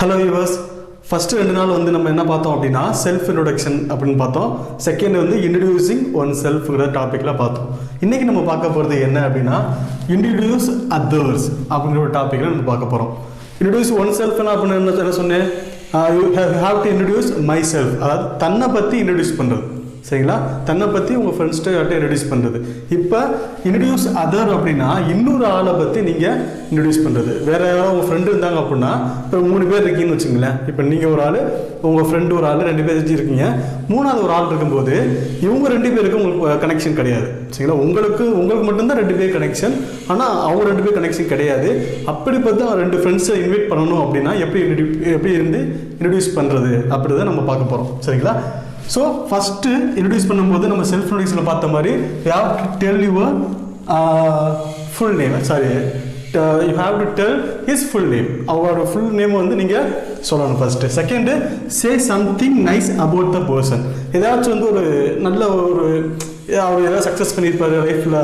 Hello viewers. First ரெண்டு நாள் வந்து நம்ம என்ன பார்த்தோம் அப்படினா செல்ஃப் இன்ட்ரோடக்ஷன் அப்படினு பார்த்தோம். செகண்ட் வந்து இன்ட்ரோ듀சிங் ஒன் செல்ஃப்ங்கற டாபிக்ல பார்த்தோம். இன்னைக்கு நம்ம பார்க்க போறது என்ன அப்படினா இன்ட்ரோ듀ce others அப்படிங்கற ஒரு டாபிக்ல நம்ம பார்க்க போறோம். இன்ட்ரோ듀ce ஒன் செல்ஃப்னா அப்படினா என்ன சொன்னேன்? You have to introduce myself. அதாவது தன்னை பத்தி இன்ட்ரோ듀ce பண்றது. சரிங்களா? தன்னை பத்தி உங்க ஃப்ரெண்ட்ஸ்ட்ட இன்ட்ரோ듀ce பண்றது. இப்போ இன்ட்ரோ듀ce அதர் அப்படினா இன்னொரு ஆளை பத்தி நீங்க இன்ட்ரோ듀ce பண்றது. வேற யாராவது உங்க ஃப்ரெண்ட் இருந்தாங்க அப்படினா இப்போ 3 பேர் இருக்கீங்கன்னு வெச்சுங்களேன். இப்போ நீங்க ஒரு ஆளு, உங்க ஃப்ரெண்ட் ஒரு ஆளு, 2 பேர் இருக்கீங்க. மூணாவது ஒரு ஆள் இருக்கும்போது இவங்க 2 பேருக்கு உங்களுக்கு கனெக்ஷன் கிடையாது. சரிங்களா? உங்களுக்கு மட்டும் தான் 2 பேர் கனெக்ஷன். ஆனா அவங்க 2 பேர் கனெக்ஷன் கிடையாது. அப்படிப்பட்ட 2 ஃப்ரெண்ட்ஸை இன்வைட் பண்ணணும் அப்படினா எப்படி இருந்து இன்ட்ரோ듀ce பண்றது அப்படிதான் நம்ம பார்க்க போறோம். சரிங்களா? So first introduce பண்ணும்போது நம்ம செல்ஃப் இன்ட்ரோடக்ஷன்ல பார்த்த மாதிரி you have to tell your full name. Sorry, you have to tell his full name. அவரோட full name வந்து நீங்க சொல்லணும் first. Second, say something nice about the person. ஏதாச்சும் வந்து ஒரு நல்ல ஒரு அவர் ஏதாவது சக்சஸ் பண்ணியிருப்பாரு லைஃப்ல,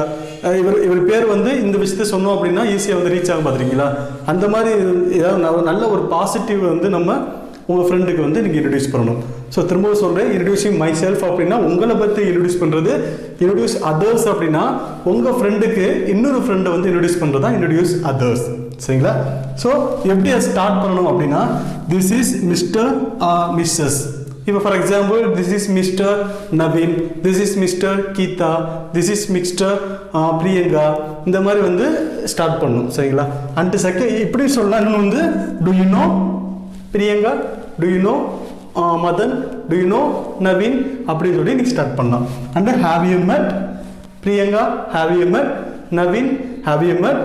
இவர் பேர் வந்து இந்த விஷயத்தை சொன்னோம் அப்படின்னா ஈஸியாக வந்து ரீச் ஆகும். பார்த்துருக்கீங்களா? அந்த மாதிரி ஏதாவது நல்ல ஒரு பாசிட்டிவ் வந்து நம்ம உங்கள் ஃப்ரெண்டுக்கு வந்து நீங்கள் இன்ட்ரடியூஸ் பண்ணணும். ஸோ திரும்பவும் சொல்கிறேன், இன்ட்ரடியூசிங் மை செல்ஃப் அப்படின்னா உங்களை பற்றி இன்ட்ரடியூஸ் பண்ணுறது. இன்ட்ரடியூஸ் அதர்ஸ் அப்படின்னா உங்கள் ஃப்ரெண்டுக்கு இன்னொரு ஃப்ரெண்டை வந்து இன்ட்ரடியூஸ் பண்ணுறது தான் இன்ட்ரடியூஸ் அதர்ஸ். சரிங்களா? ஸோ எப்படி ஸ்டார்ட் பண்ணணும் அப்படின்னா திஸ் இஸ் மிஸ்டர் மிஸ்ஸஸ். இப்போ for example this is mister Naveen, this is mister Geetha, this is mister Priyanka, இந்த மாதிரி வந்து ஸ்டார்ட் பண்ணணும். சரிங்களா? அண்ட் செகண்ட் இப்படி சொல்லலாம். இன்னொன்று வந்து do you know Priyanka, do you know Madan, do you know Naveen அப்படின்னு சொல்லி நீங்கள் ஸ்டார்ட் பண்ணலாம். அண்ட் ஹேவ் யூ மெட் பிரியங்கா, ஹேவ் யூ மெட் நவீன், ஹேவ் யூ மெட்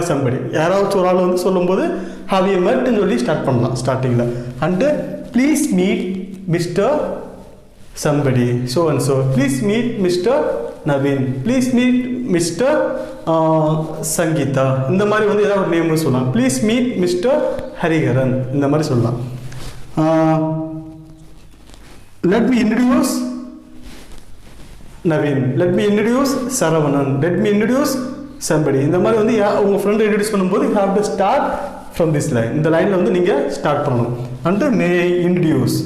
சம்படி. யாராவது ஒரு ஆள் வந்து சொல்லும்போது ஹேவ் யூ மெட்னு சொல்லி ஸ்டார்ட் பண்ணலாம் ஸ்டார்டிங்கில். And please meet mister somebody, so and so. Please meet mister Naveen, please meet mister Sangeetha, இந்த மாதிரி வந்து ஏதாவது ஒரு நேம்னு சொல்லலாம். ப்ளீஸ் மீட் மிஸ்டர் ஹரிஹரன், இந்த மாதிரி சொல்லலாம். Let me introduce Naveen, let me introduce Saravanan, let me introduce somebody. இந்த மாதிரி வந்து உங்கள் ஃப்ரெண்டை இன்ட்ரடியூஸ் பண்ணும்போது you have to start from this line. இந்த லைனில் வந்து நீங்கள் ஸ்டார்ட் பண்ணணும். அண்ட் மே இன்ட்ரடியூஸ்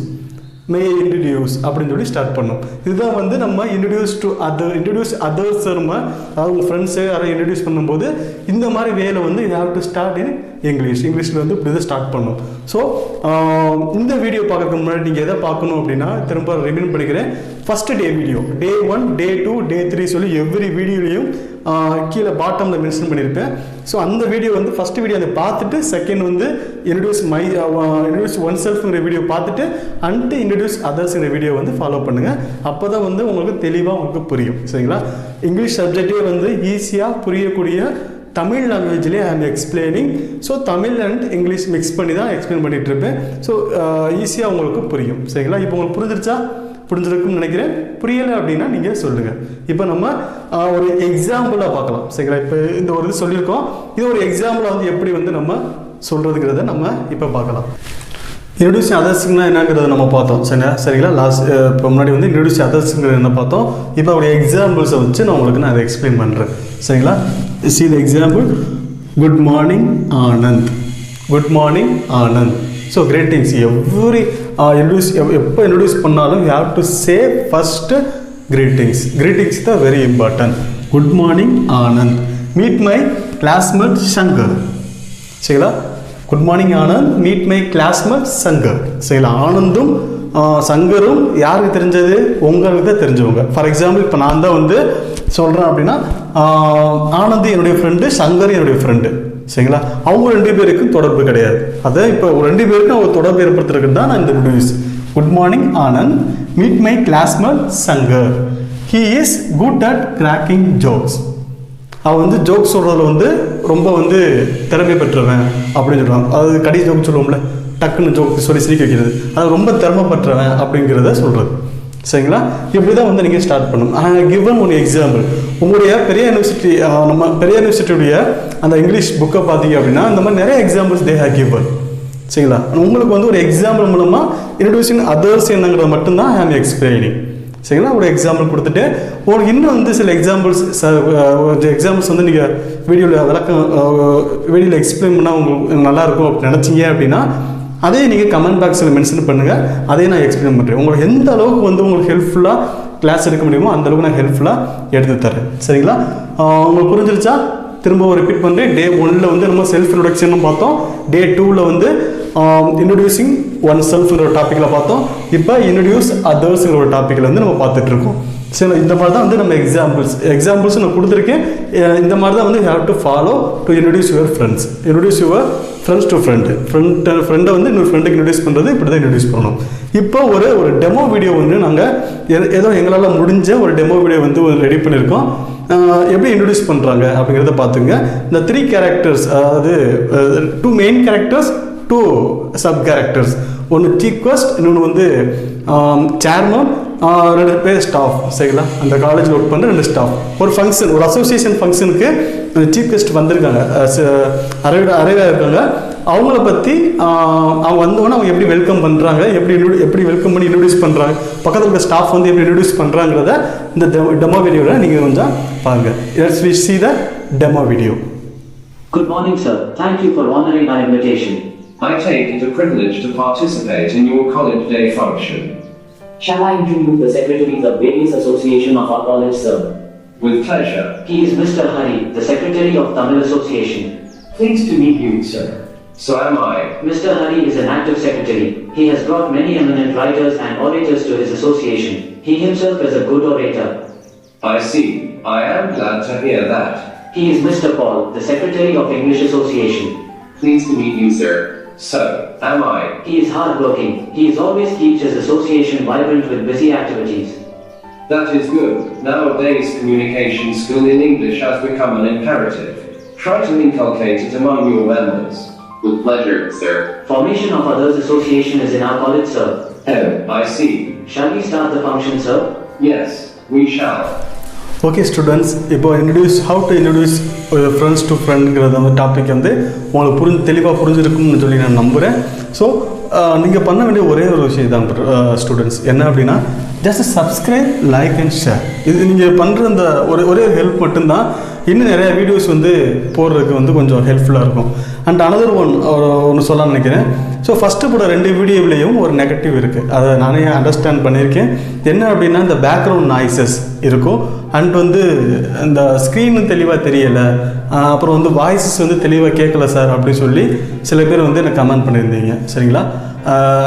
அப்படின்னு சொல்லி ஸ்டார்ட் பண்ணும். இதுதான் வந்து நம்ம இன்ட்ரடியூஸ் அதர்ஸ் நம்ம அதாவது உங்கள் ஃப்ரெண்ட்ஸு யாரை இன்ட்ரடியூஸ் பண்ணும்போது இந்த மாதிரி வேலை வந்து you have to start in இங்கிலீஷில் வந்து இப்படி தான் ஸ்டார்ட் பண்ணும். ஸோ இந்த வீடியோ பார்க்கறதுக்கு முன்னாடி நீங்கள் எதை பார்க்கணும் அப்படின்னா திரும்ப ரிமைண்ட் பண்ணிக்கிறேன். ஃபர்ஸ்ட் டே வீடியோ, டே 1, டே 2, டே 3 சொல்லி எவ்ரி வீடியோலையும் கீழே பாட்டமில் மென்ஷன் பண்ணியிருப்பேன். ஸோ அந்த வீடியோ வந்து ஃபர்ஸ்ட் வீடியோ அதை பார்த்துட்டு செகண்ட் வந்து இன்ட்ரடியூஸ் ஒன் செல்ஃப்ங்கிற வீடியோ பார்த்துட்டு அண்ட் இன்ட்ரடியூஸ் அதர்ஸ்ங்கிற வீடியோ வந்து ஃபாலோ பண்ணுங்கள். அப்போ தான் வந்து உங்களுக்கு தெளிவாக உங்களுக்கு புரியும். சரிங்களா? இங்கிலீஷ் சப்ஜெக்டே வந்து ஈஸியாக புரியக்கூடிய தமிழ் லாங்குவேஜ்லேயே ஐ ஆம் explaining. So Tamil and English mix பண்ணி தான் எக்ஸ்பிளைன் பண்ணிகிட்டு இருப்பேன். ஸோ ஈஸியாக உங்களுக்கு புரியும். சரிங்களா? இப்போ உங்களுக்கு புரிஞ்சிருக்குன்னு நினைக்கிறேன். புரியலை அப்படின்னா நீங்கள் சொல்லுங்கள். இப்போ நம்ம ஒரு எக்ஸாம்பிளாக பார்க்கலாம். சரிங்களா? இப்போ இந்த ஒரு இது சொல்லியிருக்கோம். இது ஒரு எக்ஸாம்பிளாக வந்து எப்படி வந்து நம்ம சொல்கிறதுங்கிறத நம்ம இப்போ பார்க்கலாம். இன்ட்ரடியூஸ் அதர்ஸுங்கன்னா என்னங்கிறத நம்ம பார்த்தோம். சரிங்களா? இப்போ முன்னாடி வந்து இன்ட்ரடியூஸ் அதர்ஸுங்கிறது என்ன பார்த்தோம். இப்போ ஒரு எக்ஸாம்பிள்ஸை வச்சு நான் அதை எக்ஸ்பிளைன் பண்ணுறேன். சரிங்களா? see the example. Good morning Anand, good morning Anand. So greetings. Every எப்போ இன்ட்ரடியூஸ் பண்ணாலும் you have to say first greetings தான் very important. Good morning Anand, meet my classmate Shankar. சரிங்களா? Good morning Anand, meet my classmate Shankar. சரிங்களா? ஆனந்தும் சங்கரும் யாருக்கு தெரிஞ்சது? உங்களுக்கு தான் தெரிஞ்சவங்க. ஃபார் எக்ஸாம்பிள் இப்போ நான் தான் வந்து சொல்கிறேன் அப்படின்னா ஆனந்த் என்னுடைய ஃப்ரெண்டு, சங்கர் என்னுடைய ஃப்ரெண்டு. சரிங்களா? அவங்க 2 பேருக்கும் தொடர்பு கிடையாது. அதை இப்போ 2 பேருக்கும் அவங்க தொடர்பு ஏற்படுத்துறதுக்கு தான் நான் இந்த introduce. Good morning Anand, meet my classmate Shankar, he is good at cracking jokes. அவன் வந்து ஜோக் சொல்கிறதுல வந்து ரொம்ப வந்து திறமை பெற்றவன் அப்படின்னு சொல்லுவாங்க. அதாவது கடி ஜோக் சொல்லுவோம்ல, டக்குன்னு ஜோக் சொல்லி சிரிக்க வைக்கிறது, அது ரொம்ப திறமை பெற்றவன் அப்படிங்கிறத சொல்கிறது. சரிங்களா? இப்படி தான் வந்து நீங்கள் ஸ்டார்ட் பண்ணணும். கிவன் ஒரு எக்ஸாம்பிள். உங்களுடைய நம்ம பெரிய யூனிவர்சிட்டியுடைய அந்த இங்கிலீஷ் புக்கை பார்த்தீங்க அப்படின்னா இந்த மாதிரி நிறைய எக்ஸாம்பிள்ஸ் தே ஹேவ் கிவன். சரிங்களா? உங்களுக்கு வந்து ஒரு எக்ஸாம்பிள் மூலமாக இன்ட்ரடியூசிங் அதர்ஸ் என்னங்கிறத மட்டும்தான் ஐ ஆம் எக்ஸ்பிளைனிங். சரிங்களா. ஒரு எக்ஸாம்பிள் கொடுத்துட்டு உங்களுக்கு இன்னும் வந்து சில எக்ஸாம்பிள்ஸ் வந்து நீங்கள் வீடியோவில் எக்ஸ்பிளைன் பண்ணால் உங்களுக்கு நல்லாயிருக்கும் அப்படின்னு நினச்சிங்க அப்படின்னா அதே நீங்கள் கமெண்ட் பாக்ஸில் மென்ஷன் பண்ணுங்கள், அதே நான் எக்ஸ்பிளைன் பண்ணுறேன். உங்களுக்கு எந்த அளவுக்கு வந்து உங்களுக்கு ஹெல்ப்ஃபுல்லாக கிளாஸ் எடுக்க முடியுமோ அந்த அளவுக்கு நான் ஹெல்ப்ஃபுல்லாக எடுத்து தரேன். சரிங்களா. உங்களுக்கு புரிஞ்சிருச்சா? திரும்ப ரிப்பீட் பண்ணுறேன். டே 1ல் வந்து நம்ம செல்ஃப் இன்ட்ரொடக்ஷன் பார்த்தோம். டே 2ல் வந்து இன்ட்ரடியூசிங் ஒன் செல்ஃப்ங்கிற ஒரு டாப்பிக்கில் பார்த்தோம். இப்போ இன்ட்ரடியூஸ் அதர்ஸுங்கிற ஒரு டாப்பிக்கில் வந்து நம்ம பார்த்துட்ருக்கோம். சரி, இந்த மாதிரி தான் வந்து நம்ம எக்ஸாம்பிள்ஸ் நான் கொடுத்துருக்கேன். இந்த மாதிரி தான் வந்து have to follow to introduce your friends to ஃப்ரெண்டை வந்து இன்னொரு ஃப்ரெண்டுக்கு இன்ட்ரடியூஸ் பண்ணுறது இப்படி தான் இன்ட்ரடியூஸ் பண்ணணும். இப்போ ஒரு டெமோ வீடியோ வந்து நாங்கள் ஏதோ எங்களால் முடிஞ்ச ஒரு டெமோ வீடியோ வந்து ரெடி பண்ணியிருக்கோம். எப்படி இன்ட்ரடியூஸ் பண்ணுறாங்க அப்படிங்கிறத பார்த்துங்க. இந்த 3 கேரக்டர்ஸ், அதாவது 2 மெயின் கேரக்டர்ஸ், 2 சப் கேரக்டர்ஸ், ஒன்று சீஃப் கெஸ்ட், இன்னொன்று வந்து சேர்மன், 2 பேர் ஸ்டாஃப். சரிங்களா. அந்த காலேஜில் ஒர்க் பண்ணுற 2 ஸ்டாஃப். ஒரு ஃபங்க்ஷன், ஒரு அசோசியேஷன் ஃபங்க்ஷனுக்கு சீஃப் கெஸ்ட் வந்திருக்காங்க, அரைவாக இருக்காங்க. அவங்கள பற்றி அவங்க வந்தோன்னே அவங்க எப்படி வெல்கம் பண்ணுறாங்க, எப்படி வெல்கம் பண்ணி இன்ட்ரடியூஸ் பண்ணுறாங்க, பக்கத்தில் இருக்க ஸ்டாஃப் வந்து எப்படி இன்ட்ரடியூஸ் பண்ணுறாங்கிறத இந்த டெமோ வீடியோவில் நீங்கள் கொஞ்சம் பாருங்கள். Let's see the demo video. Good morning, sir. Thank you for honoring our invitation. I take it a privilege to participate in your college day function. Shall I introduce the secretaries of various association of our college, sir? With pleasure. He is Mr. Hari, the secretary of Tamil Association. Pleased to meet you, sir. So am I. Mr. Hari is an active secretary. He has brought many eminent writers and orators to his association. He himself is a good orator. I see. I am glad to hear that. He is Mr. Paul, the secretary of English Association. Pleased to meet you, sir. So am I. He is hardworking. He is always keeps his association vibrant with busy activities. That is good. Nowadays communication skill in English has become an imperative. Try to inculcate it among your members. With pleasure, sir. Formation of others association is in our college, sir. Oh, I see. Shall we start the function, sir? Yes, we shall. Okay students, இப்போ how to introduce friends to ஃப்ரெண்டுங்கிறது அந்த topic வந்து உங்களுக்கு தெளிவாக புரிஞ்சிருக்கும்னு சொல்லி நான் நம்புகிறேன். ஸோ நீங்கள் பண்ண வேண்டிய ஒரே ஒரு விஷயம் தான் ஸ்டூடெண்ட்ஸ், என்ன அப்படின்னா just subscribe, like and share. இது நீங்கள் பண்ணுற அந்த ஒரே ஹெல்ப் மட்டும்தான் இன்னும் நிறைய வீடியோஸ் வந்து போடுறதுக்கு வந்து கொஞ்சம் ஹெல்ப்ஃபுல்லாக இருக்கும். அண்ட் அனதர் ஒன்று சொல்லலாம்னு நினைக்கிறேன். ஸோ ஃபஸ்ட்டு போட 2 வீடியோவிலையும் ஒரு நெகட்டிவ் இருக்குது, அதை நானே அண்டர்ஸ்டாண்ட் பண்ணியிருக்கேன். என்ன அப்படின்னா இந்த பேக்ரவுண்ட் நாய்ஸஸ் இருக்கும், அண்ட் வந்து இந்த ஸ்க்ரீனு தெளிவாக தெரியலை, அப்புறம் வந்து வாய்ஸஸ் வந்து தெளிவாக கேட்கல சார் அப்படின்னு சொல்லி சில பேர் வந்து எனக்கு கமெண்ட் பண்ணியிருந்தீங்க. சரிங்களா.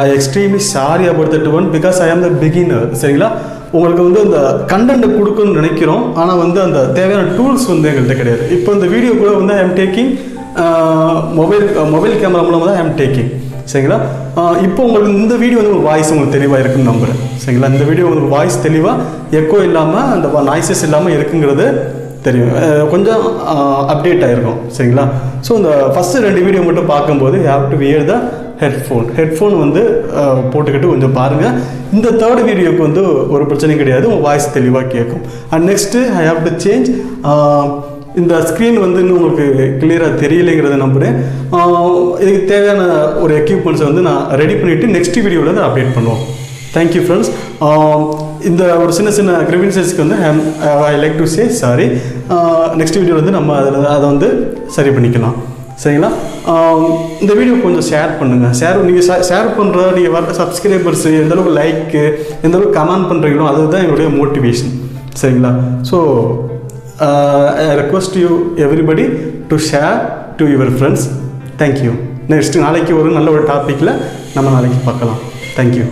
I extremely sorry about that one, because I am the beginner. சரிங்களா. உங்களுக்கு வந்து அந்த கண்டென்ட் கொடுக்கணும்னு நினைக்கிறோம், ஆனால் வந்து அந்த தேவையான டூல்ஸ் வந்து எங்கள்கிட்ட கிடையாது. இப்போ இந்த வீடியோ கூட வந்து I am taking mobile camera மூலமாக தான் ஐ எம் டேக்கிங். சரிங்களா. இப்போ உங்களுக்கு இந்த வீடியோ வந்து ஒரு வாய்ஸ் உங்களுக்கு தெளிவாக இருக்குன்னு நம்புகிறேன். சரிங்களா. இந்த வீடியோ உங்களுக்கு வாய்ஸ் தெளிவாக எக்கோ இல்லாமல் அந்த நாய்ஸஸ் இல்லாமல் இருக்குங்கிறது தெரியும், கொஞ்சம் அப்டேட் ஆகிருக்கும். சரிங்களா. ஸோ இந்த ஃபஸ்ட்டு 2 வீடியோ மட்டும் பார்க்கும்போது you have to wear the headphone வந்து போட்டுக்கிட்டு கொஞ்சம் பாருங்கள். இந்த 3rd வீடியோக்கு வந்து ஒரு பிரச்சனையும் கிடையாது, உங்கள் வாய்ஸ் தெளிவாக கேட்கும். And next I have to change இந்த ஸ்க்ரீன் வந்து இன்னும் உங்களுக்கு கிளியராக தெரியலைங்கிறத நம்புகிறேன். இதுக்கு தேவையான ஒரு எக்யூப்மெண்ட்ஸை வந்து நான் ரெடி பண்ணிவிட்டு நெக்ஸ்ட் வீடியோவில் வந்து அப்டேட் பண்ணுவோம். Thank you friends. இந்த ஒரு சின்ன கிரிவின்சஸ்க்கு வந்து I like to say sorry. Next வீடியோவில் வந்து நம்ம அதை வந்து சரி பண்ணிக்கலாம். சரிங்களா. இந்த வீடியோ கொஞ்சம் ஷேர் பண்ணுங்கள். நீங்கள் ஷேர் பண்ணுற நீங்கள் வர சப்ஸ்கிரைபர்ஸு எந்தளவுக்கு லைக்கு எந்தளவுக்கு கமெண்ட் பண்ணுறீங்களோ அதுதான் என்னுடைய மோட்டிவேஷன். சரிங்களா. So I request you everybody to share to your friends. Thank you. Next நாளைக்கு ஒரு நல்ல ஒரு டாப்பிக்கில் நம்ம நாளைக்கு பார்க்கலாம். Thank you.